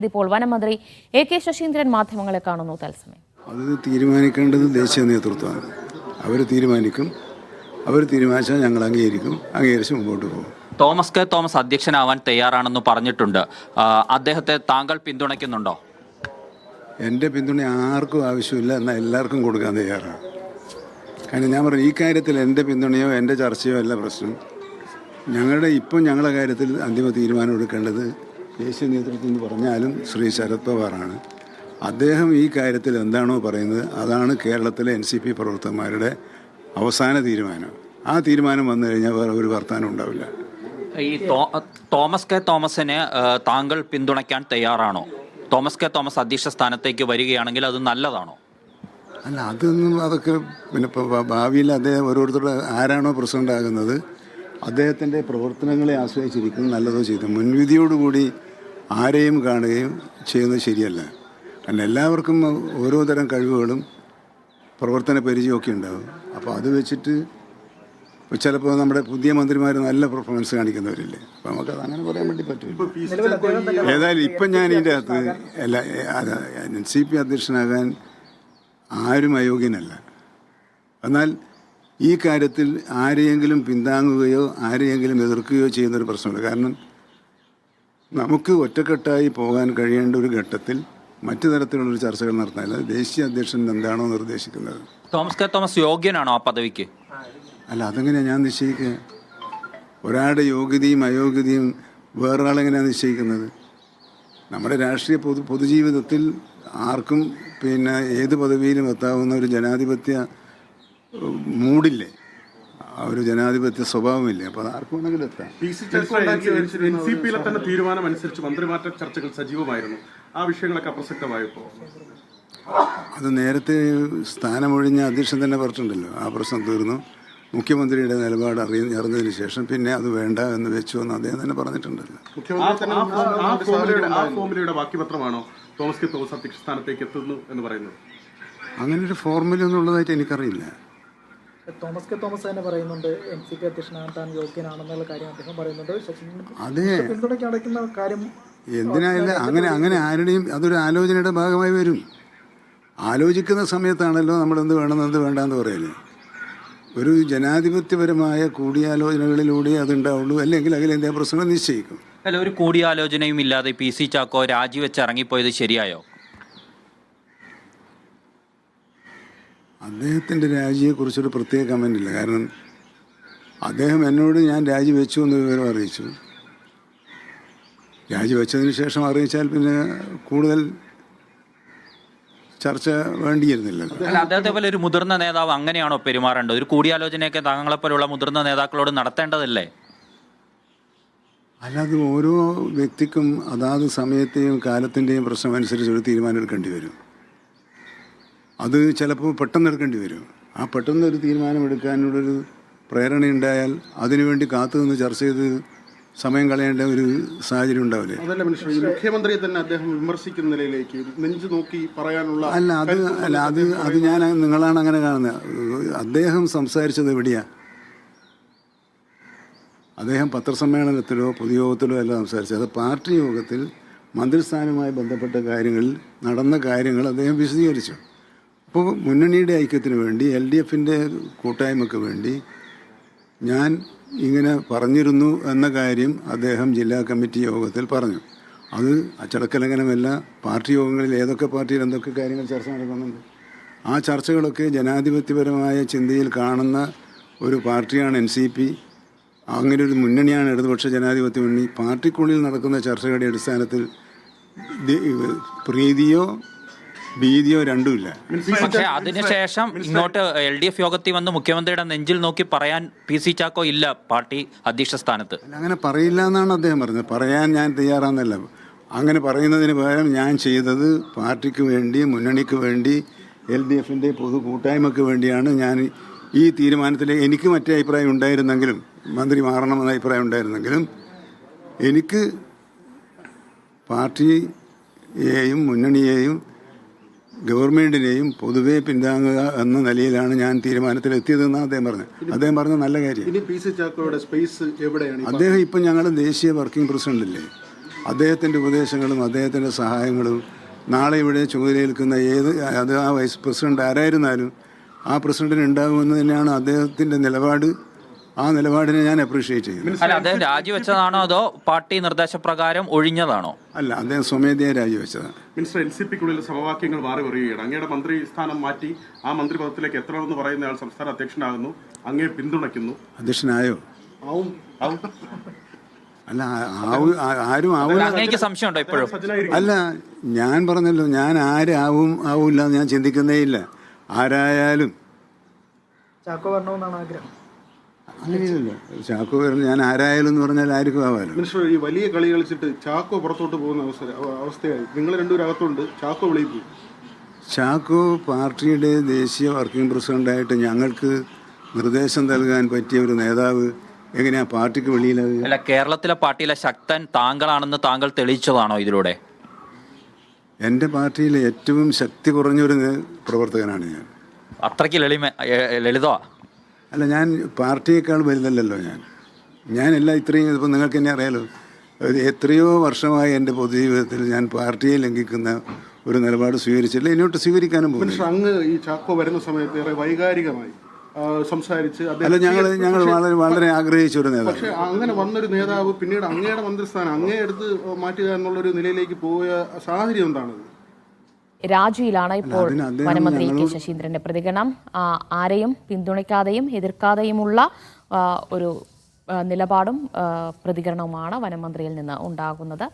ഇപ്പോൾ വനമന്ത്രി A.K. ശശീന്ദ്രൻ മാധ്യമങ്ങളെ കാണുന്നു തത്സമയം. അത് തീരുമാനിക്കേണ്ടത് ദേശീയ നേതൃത്വമാണ്. അവർ തീരുമാനിക്കും. അവർ തീരുമാനിച്ചാൽ ഞങ്ങൾ അംഗീകരിച്ച് മുമ്പോട്ട് പോകും. തോമസ് അധ്യക്ഷനാവാൻ തയ്യാറാണെന്ന് പറഞ്ഞിട്ടുണ്ട്. അദ്ദേഹത്തെ താങ്കൾ പിന്തുണയ്ക്കുന്നുണ്ടോ? എൻ്റെ പിന്തുണ ആർക്കും ആവശ്യമില്ല, എന്നാൽ എല്ലാവർക്കും കൊടുക്കാൻ തയ്യാറാണ്. കാരണം ഞാൻ പറഞ്ഞു, ഈ കാര്യത്തിൽ എൻ്റെ പിന്തുണയോ എൻ്റെ ചർച്ചയോ അല്ല പ്രശ്നം. ഞങ്ങളുടെ കാര്യത്തിൽ അന്തിമ തീരുമാനം എടുക്കേണ്ടത് ദേശീയ നേതൃത്വം എന്ന് പറഞ്ഞാലും ശ്രീ ശരത് പവാറാണ്. അദ്ദേഹം ഈ കാര്യത്തിൽ എന്താണോ പറയുന്നത് അതാണ് കേരളത്തിലെ NCP പ്രവർത്തകന്മാരുടെ അവസാന തീരുമാനം. ആ തീരുമാനം വന്നു കഴിഞ്ഞാൽ വേറെ ഒരു വർത്താനം ഉണ്ടാവില്ല. ഈ തോമസിനെ താങ്കൾ പിന്തുണയ്ക്കാൻ തയ്യാറാണോ? തോമസ് അധ്യക്ഷ സ്ഥാനത്തേക്ക് വരികയാണെങ്കിൽ അത് നല്ലതാണോ? അല്ല, അതൊക്കെ പിന്നെ ഇപ്പോൾ ഭാവിയിൽ അദ്ദേഹം ഓരോരുത്തരുടെ ആരാണോ പ്രസിഡന്റ് ആകുന്നത് അദ്ദേഹത്തിൻ്റെ പ്രവർത്തനങ്ങളെ ആശ്രയിച്ചിരിക്കും നല്ലതോ ചെയ്തു. മുൻവിധിയോടുകൂടി ആരെയും കാണുകയും ചെയ്യുന്നത് ശരിയല്ല. കാരണം എല്ലാവർക്കും ഓരോ തരം കഴിവുകളും പ്രവർത്തന പരിചയമൊക്കെ ഉണ്ടാകും. അപ്പോൾ അത് വെച്ചിട്ട് ചിലപ്പോൾ നമ്മുടെ പുതിയ മന്ത്രിമാർ നല്ല പെർഫോമൻസ് കാണിക്കുന്നവരില്ലേ, അപ്പോൾ നമുക്കത് അങ്ങനെ പറയാൻ വേണ്ടി പറ്റില്ല. ഏതായാലും ഇപ്പം ഞാൻ ഇതിൻ്റെ അകത്ത് NCP അധ്യക്ഷനാകാൻ ആരും അയോഗ്യനല്ല. എന്നാൽ ഈ കാര്യത്തിൽ ആരെയെങ്കിലും പിന്താങ്ങുകയോ ആരെയെങ്കിലും എതിർക്കുകയോ ചെയ്യുന്നൊരു പ്രശ്നമില്ല. കാരണം നമുക്ക് ഒറ്റക്കെട്ടായി പോകാൻ കഴിയേണ്ട ഒരു ഘട്ടത്തിൽ മറ്റു തരത്തിലുള്ളൊരു ചർച്ചകൾ നടത്താനില്ല. ദേശീയ അധ്യക്ഷൻ എന്താണോ നിർദ്ദേശിക്കുന്നത്. തോമസ് യോഗ്യനാണോ ആ പദവിക്ക്? അല്ല, അതെങ്ങനെയാണ് ഞാൻ നിശ്ചയിക്കുക? ഒരാളുടെ യോഗ്യതയും അയോഗ്യതയും വേറൊരാളെങ്ങനെയാണ് നിശ്ചയിക്കുന്നത്? നമ്മുടെ രാഷ്ട്രീയ പൊതുജീവിതത്തിൽ ആർക്കും പിന്നെ ഏത് പദവിയിലും എത്താവുന്ന ഒരു ജനാധിപത്യ മൂടില്ലേ, ആ ഒരു ജനാധിപത്യ സ്വഭാവമില്ലേ? അപ്പോൾ അത് ആർക്കും വേണമെങ്കിലും എത്താം. NCPയിലെ തന്നെ തീരുമാനം അനുസരിച്ച് മന്ത്രിമാറ്റ ചർച്ചകൾ സജീവമായിരുന്നു. ആ വിഷയങ്ങളൊക്കെ അപ്രസക്തമായപ്പോൾ അത് നേരത്തെ സ്ഥാനമൊഴിഞ്ഞ അധ്യക്ഷൻ തന്നെ പറഞ്ഞിട്ടുണ്ടല്ലോ. ആ പ്രശ്നം തീർന്നു. മുഖ്യമന്ത്രിയുടെ നിലപാട് അറിഞ്ഞതിന് ശേഷം പിന്നെ അത് വേണ്ട എന്ന് വെച്ചു എന്ന് അദ്ദേഹം തന്നെ പറഞ്ഞിട്ടുണ്ടല്ലോ. ആ ഫോർമുലയുടെ ബാക്കി പത്രമാണോ തോമസ് അധ്യക്ഷ സ്ഥാനത്തേക്ക് എത്തുന്നു എന്ന് പറയുന്നത്? അങ്ങനെ ഒരു ഫോർമുല ഒന്നും ഉള്ളതായിട്ട് എനിക്കറിയില്ല. തോമസ് തന്നെ പറയുന്നുണ്ട് NCP അധ്യക്ഷനാകാൻ താൻ യോഗ്യനാണെന്നുള്ള കാര്യം അദ്ദേഹം പറയുന്നുണ്ട്. അതെ, പിന്തുണയ്ക്ക് അടയ്ക്കുന്ന കാര്യം എന്തിനായില്ല അങ്ങനെ ആരുടെയും അതൊരു ആലോചനയുടെ ഭാഗമായി വരും. ആലോചിക്കുന്ന സമയത്താണല്ലോ നമ്മൾ എന്ത് വേണമെന്ന് എന്ത് വേണ്ടെന്ന് പറയല്. ഒരു ജനാധിപത്യപരമായ കൂടിയാലോചനകളിലൂടെ അതുണ്ടാവുള്ളൂ, അല്ലെങ്കിൽ അഖിലേന്ത്യാ പ്രസിഡന്റ് നിശ്ചയിക്കും. അല്ല, ഒരു കൂടിയാലോചനയും ഇല്ലാതെ PC ചാക്കോ രാജിവെച്ച് ഇറങ്ങിപ്പോയത് ശരിയായോ? അദ്ദേഹത്തിൻ്റെ രാജിയെക്കുറിച്ചൊരു പ്രത്യേക കമൻ്റ് ഇല്ല. കാരണം അദ്ദേഹം എന്നോട് ഞാൻ രാജിവെച്ചു എന്ന് വിവരം അറിയിച്ചു. രാജിവെച്ചതിന് ശേഷം അറിയിച്ചാൽ പിന്നെ കൂടുതൽ ചർച്ച വേണ്ടിയിരുന്നില്ലല്ലോ. അല്ല, അദ്ദേഹത്തെ പോലെ ഒരു മുതിർന്ന നേതാവ് അങ്ങനെയാണോ പെരുമാറേണ്ടത്? ഒരു കൂടിയാലോചനയൊക്കെ താങ്കളെപ്പോലുള്ള മുതിർന്ന നേതാക്കളോട് നടത്തേണ്ടതല്ലേ? അല്ലാതെ ഓരോ വ്യക്തിക്കും അതാത് സമയത്തെയും കാലത്തിൻ്റെയും പ്രശ്നം അനുസരിച്ച് ഒരു തീരുമാനം എടുക്കേണ്ടി വരും. അത് ചിലപ്പോൾ പെട്ടെന്ന് എടുക്കേണ്ടി വരും. ആ പെട്ടെന്നൊരു തീരുമാനമെടുക്കാനുള്ളൊരു പ്രേരണയുണ്ടായാൽ അതിനുവേണ്ടി കാത്തുനിന്ന് ചർച്ച ചെയ്ത് സമയം കളയേണ്ട ഒരു സാഹചര്യം ഉണ്ടാവില്ലേ? അതല്ല മനുഷ്യ, മുഖ്യമന്ത്രിയെ തന്നെ അദ്ദേഹം വിമർശിക്കുന്ന നിലയിലേക്ക് നെഞ്ചു നോക്കി പറയാനുള്ള അത് ഞാൻ നിങ്ങളാണ് അങ്ങനെ കാണുന്നത്. അദ്ദേഹം സംസാരിച്ചത് എവിടെയാ? അദ്ദേഹം പത്രസമ്മേളനത്തിലോ പൊതുയോഗത്തിലോ അല്ല സംസാരിച്ചത്. അത് പാർട്ടി യോഗത്തിൽ മന്ത്രിസ്ഥാനവുമായി ബന്ധപ്പെട്ട കാര്യങ്ങളിൽ നടന്ന കാര്യങ്ങൾ അദ്ദേഹം വിശദീകരിച്ചു. അപ്പോൾ മുന്നണിയുടെ ഐക്യത്തിന് വേണ്ടി LDFൻ്റെ കൂട്ടായ്മയ്ക്ക് വേണ്ടി ഞാൻ ഇങ്ങനെ പറഞ്ഞിരുന്നു എന്ന കാര്യം അദ്ദേഹം ജില്ലാ കമ്മിറ്റി യോഗത്തിൽ പറഞ്ഞു. അത് അച്ചടക്കലംഘനമല്ല. പാർട്ടി യോഗങ്ങളിൽ ഏതൊക്കെ പാർട്ടിയിൽ എന്തൊക്കെ കാര്യങ്ങൾ ചർച്ച നടക്കുന്നുണ്ട്. ആ ചർച്ചകളൊക്കെ ജനാധിപത്യപരമായ ചിന്തയിൽ കാണുന്ന ഒരു പാർട്ടിയാണ് NCP. അങ്ങനെ ഒരു മുന്നണിയാണ് ഇടതുപക്ഷ ജനാധിപത്യ മുന്നണി. പാർട്ടിക്കുള്ളിൽ നടക്കുന്ന ചർച്ചകളുടെ അടിസ്ഥാനത്തിൽ പ്രീതിയോ ഭീതിയോ രണ്ടുമില്ല. പക്ഷേ അതിനുശേഷം ഇങ്ങോട്ട് LDF യോഗത്തിൽ വന്ന് മുഖ്യമന്ത്രിയുടെ നെഞ്ചിൽ നോക്കി പറയാൻ PC ചാക്കോ ഇല്ല പാർട്ടി അധ്യക്ഷ സ്ഥാനത്ത്. അങ്ങനെ പറയില്ല എന്നാണ് അദ്ദേഹം പറഞ്ഞത്. പറയാൻ ഞാൻ തയ്യാറാണെന്നല്ല. അങ്ങനെ പറയുന്നതിന് പകരം ഞാൻ ചെയ്തത് പാർട്ടിക്ക് വേണ്ടി, മുന്നണിക്ക് വേണ്ടി, LDFൻ്റെ പൊതു കൂട്ടായ്മയ്ക്ക് വേണ്ടിയാണ് ഞാൻ ഈ തീരുമാനത്തിൽ. എനിക്ക് മറ്റേ അഭിപ്രായം ഉണ്ടായിരുന്നെങ്കിലും, മന്ത്രി മാറണമെന്ന അഭിപ്രായം ഉണ്ടായിരുന്നെങ്കിലും, എനിക്ക് പാർട്ടിയെയും മുന്നണിയെയും ഗവൺമെൻറ്റിനെയും പൊതുവെ പിന്താങ്ങുക എന്ന നിലയിലാണ് ഞാൻ തീരുമാനത്തിലെത്തിയതെന്നാണ് അദ്ദേഹം പറഞ്ഞ നല്ല കാര്യം. PC ചാക്കോയുടെ സ്പേസ് എവിടെയാണ്? അദ്ദേഹം ഇപ്പം ഞങ്ങളുടെ ദേശീയ വർക്കിംഗ് പ്രസിഡന്റ് അല്ലേ. അദ്ദേഹത്തിൻ്റെ ഉപദേശങ്ങളും അദ്ദേഹത്തിൻ്റെ സഹായങ്ങളും നാളെ ഇവിടെ ചുമതലയേൽക്കുന്ന അത് ആ വൈസ് പ്രസിഡന്റ് ആരായിരുന്നാലും ആ പ്രസിഡന്റിന് ഉണ്ടാകുമെന്ന് തന്നെയാണ് അദ്ദേഹത്തിൻ്റെ നിലപാട്. ആ നിലപാടിനെ ഞാൻ അപ്രീഷിയേറ്റ് ചെയ്യുന്നു. അല്ല, അദ്ദേഹം രാജിവെച്ചതാണോ അതോ പാർട്ടി നിർദ്ദേശപ്രകാരം ഒഴിഞ്ഞതാണോ? അല്ല, അദ്ദേഹം സ്വമേധയാ രാജിവെച്ചതാണ്. മിനിസ്റ്റർ, NCPക്കുള്ളിൽ സമവാക്യങ്ങൾ മാറി വരികയാണ്. അങ്ങയുടെ മന്ത്രി സ്ഥാനം മാറ്റി ആ മന്ത്രി പദത്തിലേക്ക് എത്തണമെന്ന് പറയുന്ന ആൾ സംസ്ഥാന അധ്യക്ഷനാകുന്നു, അങ്ങയെ പിന്തുണയ്ക്കുന്നു. അധ്യക്ഷനായോ? ആവും. അല്ല, ആരും ആവില്ല. അങ്ങേക്ക് സംശയമുണ്ടോ ഇപ്പോഴും? അല്ല, ഞാൻ പറഞ്ഞല്ലോ, ഞാൻ ആവില്ല എന്ന് ഞാൻ ചിന്തിക്കുന്നേ ഇല്ല. ആരായാലും ചാക്കോ വരണമെന്നാണ് ആഗ്രഹം. അങ്ങനെയില്ലല്ലോ. ചാക്കോ വരണം, ഞാൻ ആരായാലും എന്ന് പറഞ്ഞാൽ ആർക്കും ആവാലോ. മിനിസ്റ്റർ, ഈ വലിയ കളി കളിച്ചിട്ട് ചാക്കോ പുറത്തോട്ട് പോകുന്ന അവസ്ഥയായി. നിങ്ങൾ രണ്ടുപേരും അകത്തുണ്ട്, ചാക്കോ വെളിയിൽ പോയി. ചാക്കോ പാർട്ടിയുടെ ദേശീയ വർക്കിംഗ് പ്രസിഡന്റായിട്ട് ഞങ്ങൾക്ക് നിർദ്ദേശം നൽകാൻ പറ്റിയ ഒരു നേതാവ് എങ്ങനെയാ പാർട്ടിക്ക് വെളിയിലാവുക? അല്ല, കേരളത്തിലെ പാർട്ടിയിലെ ശക്തൻ താങ്കളാണെന്ന് താങ്കൾ തെളിയിച്ചതാണോ ഇതിലൂടെ? എൻ്റെ പാർട്ടിയിലെ ഏറ്റവും ശക്തി കുറഞ്ഞൊരു പ്രവർത്തകനാണ് ഞാൻ. അത്രയ്ക്ക് ലളിതമാ? അല്ല, ഞാൻ പാർട്ടിയേക്കാൾ വലുതല്ലല്ലോ. ഞാൻ ഇത്രയും ഇപ്പം നിങ്ങൾക്ക് തന്നെ അറിയാലോ, എത്രയോ വർഷമായി എൻ്റെ പൊതുജീവിതത്തിൽ ഞാൻ പാർട്ടിയെ ലംഘിക്കുന്ന ഒരു നിലപാട് സ്വീകരിച്ചില്ല, ഇങ്ങോട്ട് സ്വീകരിക്കാനും പോകുന്നു. മിനിസ്റ്റർ, അങ്ങ് ഈ ചാക്കോ വരുന്ന സമയത്ത് ഏറെ വൈകാരികമായി സംസാരിച്ച് അല്ല, ഞങ്ങൾ വളരെ ആഗ്രഹിച്ച ഒരു നേതാവ്. പക്ഷെ അങ്ങനെ വന്നൊരു നേതാവ് പിന്നീട് അങ്ങയുടെ മന്ത്രിസ്ഥാനം അങ്ങയെ എടുത്ത് മാറ്റുക എന്നുള്ളൊരു നിലയിലേക്ക് പോയ സാഹചര്യം എന്താണത്? രാജിയിലാണ് ഇപ്പോൾ വനമന്ത്രി കെ ശശീന്ദ്രന്റെ പ്രതികരണം. ആരെയും പിന്തുണയ്ക്കാതെയും എതിർക്കാതെയുമുള്ള ഒരു നിലപാടും പ്രതികരണവുമാണ് വനമന്ത്രിയിൽ നിന്ന് ഉണ്ടാകുന്നത്.